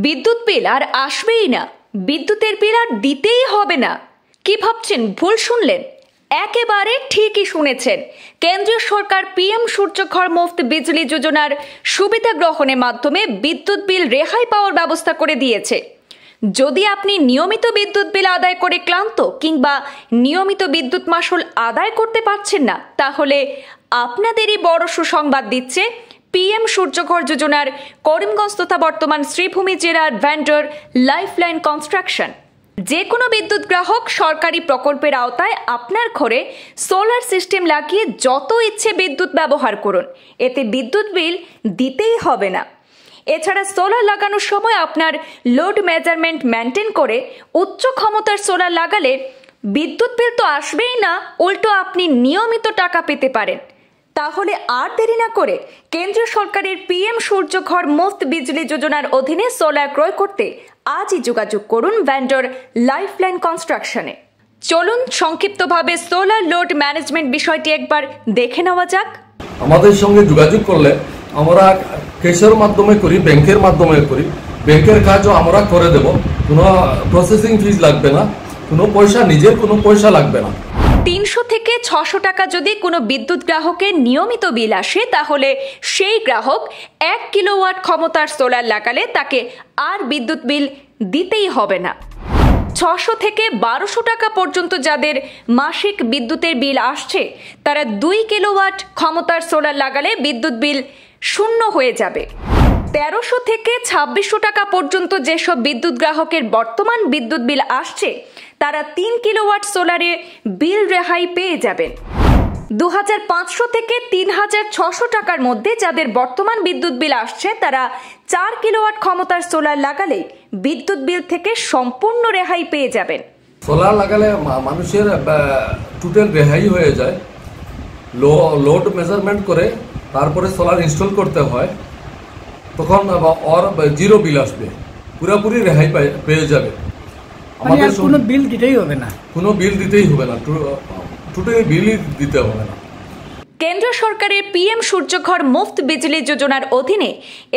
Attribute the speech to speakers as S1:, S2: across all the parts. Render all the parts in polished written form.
S1: বিদ্যুৎ বিল আর আসবেই না, বিদ্যুতের বিল আর দিতেই হবে না। কি ভাবছেন? ভুল শুনলেন, একেবারে ঠিকই শুনেছেন। কেন্দ্রীয় সরকার পিএম সূর্যঘর মুফত বিজলি যোজনার সুবিধা গ্রহণের মাধ্যমে বিদ্যুৎ বিল রেহাই পাওয়ার ব্যবস্থা করে দিয়েছে। যদি আপনি নিয়মিত বিদ্যুৎ বিল আদায় করে ক্লান্ত কিংবা নিয়মিত বিদ্যুৎ মাশুল আদায় করতে পারছেন না, তাহলে আপনাদেরই বড় সুসংবাদ দিচ্ছে পিএম সূর্যঘর যোজনার করিমগঞ্জ তথা বর্তমান শ্রীভূমি জেলার ভেন্ডর লাইফলাইন কনস্ট্রাকশন। যে কোনো বিদ্যুৎ গ্রাহক সরকারি প্রকল্পের আওতায় আপনার ঘরে সোলার সিস্টেম লাগিয়ে যত ইচ্ছে বিদ্যুৎ ব্যবহার করুন, এতে বিদ্যুৎ বিল দিতেই হবে না। এছাড়া সোলার লাগানোর সময় আপনার লোড মেজারমেন্ট মেনটেন করে উচ্চ ক্ষমতার সোলার লাগালে বিদ্যুৎ বিল তো আসবেই না, উল্টো আপনি নিয়মিত টাকা পেতে পারেন। তাহলে আর দেরি না করে কেন্দ্রীয় সরকারের পিএম সূর্যঘর মুফত বিজলি যোজনার অধীনে সোলার ক্রয় করতে আজই যোগাযোগ করুন ভেন্ডর লাইফলাইন কনস্ট্রাকশনে। চলুন সংক্ষিপ্তভাবে সোলার লোড ম্যানেজমেন্ট বিষয়টি একবার দেখে নেওয়া যাক।
S2: আমাদের সঙ্গে যোগাযোগ করলে আমরা ক্যাশের মাধ্যমে করি, ব্যাংকের মাধ্যমে করি, ব্যাংকের কাজও আমরা করে দেব। কোনো প্রসেসিং ফিজ লাগবে না, কোনো পয়সা, নিজের কোনো পয়সা লাগবে না।
S1: 300 থেকে 600 টাকা যদি কোনো বিদ্যুৎ গ্রাহকের নিয়মিত বিল আসে, তাহলে সেই গ্রাহক 1 কিলোওয়াট ক্ষমতার সোলার লাগালে তাকে আর বিদ্যুৎ বিল দিতেই হবে না। 600 থেকে 1200 টাকা পর্যন্ত যাদের মাসিক বিদ্যুতের বিল আসছে, তারা 2 কিলোওয়াট ক্ষমতার সোলার লাগালে বিদ্যুৎ বিল শূন্য হয়ে যাবে। 1300 থেকে 2600 টাকা পর্যন্ত যেসব বিদ্যুৎ গ্রাহকের বর্তমান বিদ্যুৎ বিল আসছে, তারা 3 কিলোওয়াট সোলারে বিল রেহাই পেয়ে যাবেন। 2500 থেকে 3600 টাকার মধ্যে যাদের বর্তমান বিদ্যুৎ বিল আসছে, তারা 4 কিলোওয়াট ক্ষমতার সোলার লাগালে বিদ্যুৎ বিল থেকে সম্পূর্ণ রেহাই পেয়ে যাবেন।
S2: সোলার লাগালে মানুষের টোটাল রেহাই হয়ে যায়। লোড মেজারমেন্ট করে তারপরে সোলার ইনস্টল করতে হয়, তখন ওর জিরো বিল আসবে, পুরোপুরি রেহাই পেয়ে যাবে।
S3: আমাদের কোনো বিল দিতেই হবে না,
S2: কোনো বিল দিতেই হবে না, টোটালি বিলই দিতে হবে না।
S1: কেন্দ্র সরকারের পিএম সূর্যঘর মুফত বিজলি যোজনার অধীনে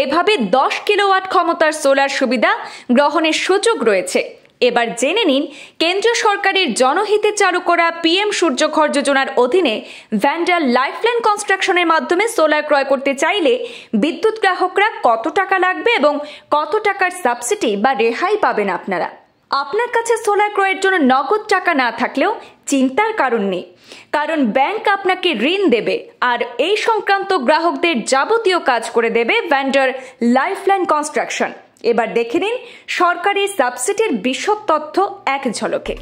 S1: এভাবে 10 কিলোওয়াট ক্ষমতার সোলার সুবিধা গ্রহণের সুযোগ রয়েছে। এবার জেনে নিন কেন্দ্রীয় সরকারের জনহিতে চালু করা পিএম সূর্যঘর যোজনার অধীনে ভেন্ডর লাইফলাইন কনস্ট্রাকশনের মাধ্যমে সোলার ক্রয় করতে চাইলে বিদ্যুৎ গ্রাহকরা কত টাকা লাগবে এবং কত টাকার সাবসিডি বা রেহাই পাবেন আপনারা। আপনার কাছে সোলার ক্রয়ের জন্য নগদ টাকা না থাকলেও চিন্তার কারণ নেই, কারণ ব্যাংক আপনাকে ঋণ দেবে আর এই সংক্রান্ত গ্রাহকদের যাবতীয় কাজ করে দেবে ভেন্ডর লাইফলাইন কনস্ট্রাকশন। এবার দেখে নিন সরকারি সাবসিডির বিশদ তথ্য এক ঝলকে।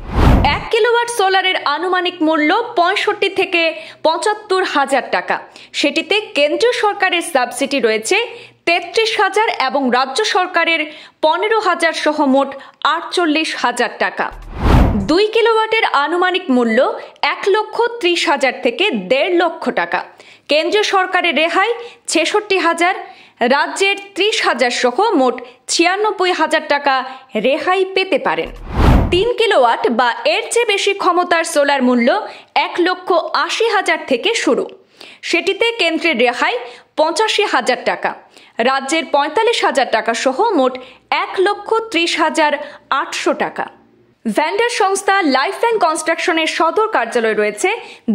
S1: 1 কিলোওয়াট সোলারের আনুমানিক মূল্য 65 থেকে 75 হাজার টাকা। সেটিতে কেন্দ্রীয় সরকারের সাবসিডি রয়েছে 33,000 এবং রাজ্য সরকারের 15,000 সহ মোট 48,000 টাকা। 2 কিলোওয়াটের আনুমানিক মূল্য 1,30,000 থেকে 1.5 লক্ষ টাকা। কেন্দ্রীয় সরকারের রেহাই 66,000, রাজ্যের 30,000 সহ মোট 96,000 টাকা রেহাই পেতে পারেন। 3 কিলোওয়াট বা এর চেয়ে বেশি ক্ষমতার সোলার মূল্য 1,80,000 থেকে শুরু। সেটিতে কেন্দ্রের রেহাই 85,000 টাকা, রাজ্যের 45,000 টাকা সহ মোট 1,30,800 টাকা। ভেন্ডর সংস্থা লাইফলাইন কনস্ট্রাকশনের সদর কার্যালয় রয়েছে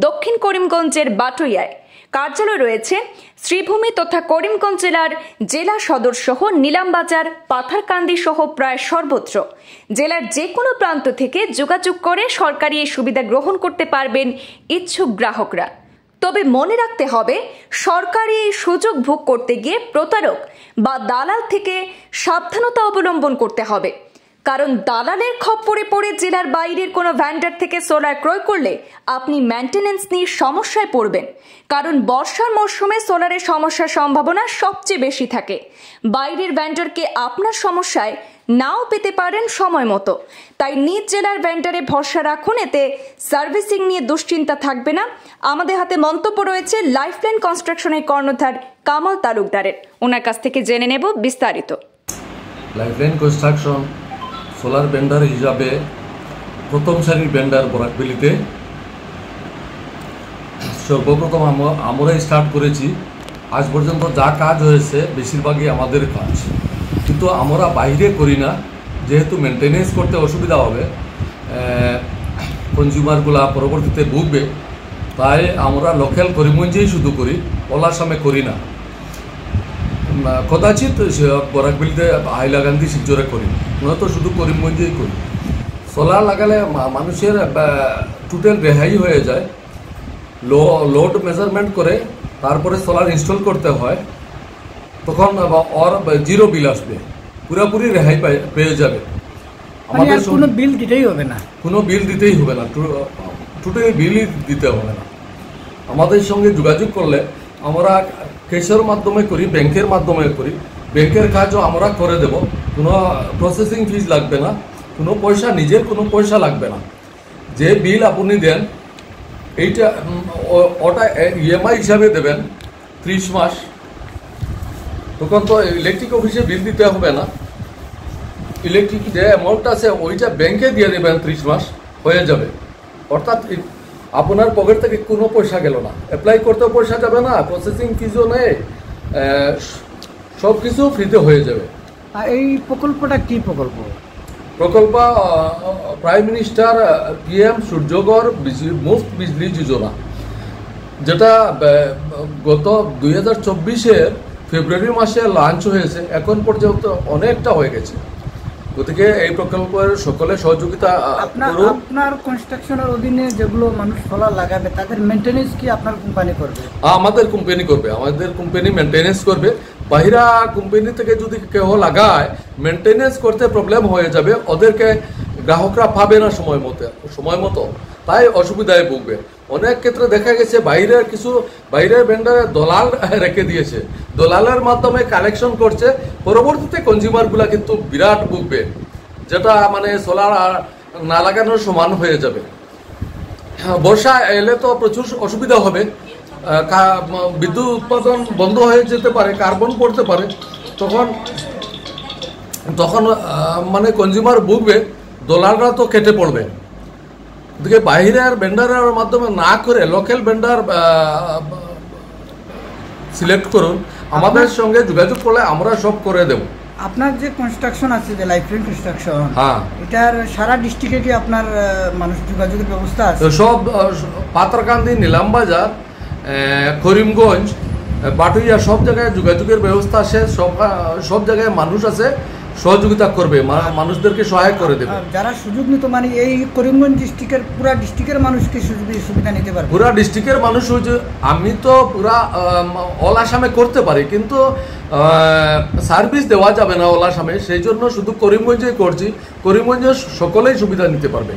S1: দক্ষিণ করিমগঞ্জের বাটুইয়ায়। কার্যালয় রয়েছে শ্রীভূমি তথা করিমগঞ্জ জেলার জেলা সদর সহ নিলামবাজার, পাথারকান্দি সহ প্রায় সর্বত্র। জেলার যে কোনো প্রান্ত থেকে যোগাযোগ করে সরকারি এই সুবিধা গ্রহণ করতে পারবেন ইচ্ছুক গ্রাহকরা। তবে মনে রাখতে হবে, সরকারি এই সুযোগ ভোগ করতে গিয়ে প্রতারক বা দালাল থেকে সাবধানতা অবলম্বন করতে হবে, কারণ দালালের খপ্পরে পড়ে জেলার বাইরের কোনো ভেন্ডর থেকে সোলার ক্রয় করলে আপনি মেইনটেনেন্স নিয়ে সমস্যায় পড়বেন, কারণ বর্ষার মরশুমে সোলারের সমস্যার সম্ভাবনা সবচেয়ে বেশি থাকে। বাইরের ভেন্ডরকে আপনার সমস্যায় নাও পেতে পারেন সময় মতো। তাই নিজ জেলার ভেন্ডরে ভরসা রাখুন, এতে সার্ভিসিং নিয়ে দুশ্চিন্তা থাকবে না। আমাদের হাতে মন্তব্য রয়েছে লাইফলাইন কনস্ট্রাকশনের কর্ণধার কামাল তালুকদারের, ওনার কাছ থেকে জেনে নেব বিস্তারিত।
S2: লাইফলাইন কনস্ট্রাকশন সোলার ভেন্ডার হিসাবে প্রথম সারির ভেন্ডার বরাকবেলিতে সর্বপ্রথম আমরাই স্টার্ট করেছি। আজ পর্যন্ত যা কাজ হয়েছে বেশিরভাগই আমাদের কাজ, কিন্তু কিন্তু আমরা বাইরে করি না, যেহেতু মেনটেনেন্স করতে অসুবিধা হবে, কনজিউমারগুলা পরবর্তীতে ভুগবে, তাই আমরা লোকাল করিমগঞ্জেই শুধু করি, ওলার সামনে করি না। কদাচিৎ বরাকবিলিতে হাইলাকান্দি শিলচরে করি, নয়তো শুধু করিমগঞ্জেই করি। সোলার লাগালে মানুষের টোটাল রেহাই হয়ে যায়। লোড মেজারমেন্ট করে তারপরে সোলার ইনস্টল করতে হয়, তখন ওর জিরো বিল আসবে, পুরোপুরি রেহাই পেয়ে যাবে।
S3: আমাদের কোনো বিল দিতেই হবে না,
S2: কোনো বিল দিতেই হবে না, টোটালি বিলই দিতে হবে না। আমাদের সঙ্গে যোগাযোগ করলে আমরা ক্যাশের মাধ্যমে করি, ব্যাংকের মাধ্যমে করি, ব্যাংকের কাজও আমরা করে দেব। কোনো প্রসেসিং ফিজ লাগবে না, কোনো পয়সা, নিজের কোনো পয়সা লাগবে না। যে বিল আপনি দেন এইটা ওটা ইএমআই হিসাবে দেবেন 30 মাস, তখন তো ইলেকট্রিক অফিসে বিল দিতে হবে না। ইলেকট্রিক যে অ্যামাউন্ট আছে ওইটা ব্যাংকে দিয়ে দেবেন, 30 মাস হয়ে যাবে। অর্থাৎ আপনার পকেট থেকে কোনো পয়সা গেল না, অ্যাপ্লাই করতেও পয়সা যাবে না, প্রসেসিং ফিজও নেই, সব কিছু ফ্রিতে হয়ে যাবে।
S3: এই প্রকল্পটা কি প্রকল্প?
S2: প্রকল্প প্রাইম মিনিস্টার PM সূর্যঘর মুফত বিজলি যোজনা, যেটা গত 2024-এর ফেব্রুয়ারি মাসে লঞ্চ হয়েছে, এখন পর্যন্ত অনেকটা হয়ে গেছে। গতিকে এই প্রকল্পের সকলে সহযোগিতা করুন।
S3: আপনার কনস্ট্রাকশনের অধীনে যেগুলো মানুষ সোলার লাগাবে তাদের মেনটেনেন্স কি আপনার কোম্পানি করবে?
S2: আমাদের কোম্পানি করবে, আমাদের কোম্পানি মেনটেনেন্স করবে। বাহিরা কোম্পানি থেকে যদি কেউ লাগায়, মেনটেনেন্স করতে প্রবলেম হয়ে যাবে, ওদেরকে গ্রাহকরা পাবে না সময় মতো, তাই অসুবিধায় ভুগবে। অনেক ক্ষেত্রে দেখা গেছে বাইরের ভেন্ডারে দলাল রেখে দিয়েছে, দলালের মাধ্যমে কালেকশন করছে, পরবর্তীতে কনজিউমারগুলা কিন্তু বিরাট ভুগবে, যেটা মানে সোলার না লাগানোর সমান হয়ে যাবে। বর্ষা এলে তো প্রচুর অসুবিধা হবে, বিদ্যুৎ উৎপাদন বন্ধ হয়ে যেতে পারে, কার্বন পড়তে পারে, তখন মানে কনজিউমার ভুগবে, দলালরা তো কেটে পড়বে। ওদিকে বাইরের ভেন্ডারের মাধ্যমে না করে লোকাল ভেন্ডার সিলেক্ট করুন, আমাদের সঙ্গে যোগাযোগ করলে আমরা সব করে দেব।
S3: আপনার যে কনস্ট্রাকশন আছে, যে লাইফলাইন কনস্ট্রাকশন,
S2: হ্যাঁ,
S3: এটার সারা ডিস্ট্রিক্টে কি আপনার মানুষ যোগাযোগের ব্যবস্থা আছে?
S2: সব পাথরকান্দি, নিলামবাজার, করিমগঞ্জ, বাটুইয়া সব জায়গায় যোগাযোগের ব্যবস্থা আছে, সব জায়গায় মানুষ আছে, সহযোগিতা করবে, মানুষদেরকে সহায় করে দেবে।
S3: যারা সুযোগ নিত, মানে এই করিমগঞ্জ ডিস্ট্রিক্টের পুরা ডিস্ট্রিক্টের মানুষকে সুবিধা নিতে পারবে?
S2: পুরা ডিস্ট্রিক্টের মানুষ, আমি তো পুরা অল আসামে করতে পারি, কিন্তু সার্ভিস দেওয়া যাবে না অল আসামে, সেই জন্য শুধু করিমগঞ্জে করছি। করিমগঞ্জে সকলেই সুবিধা নিতে পারবে।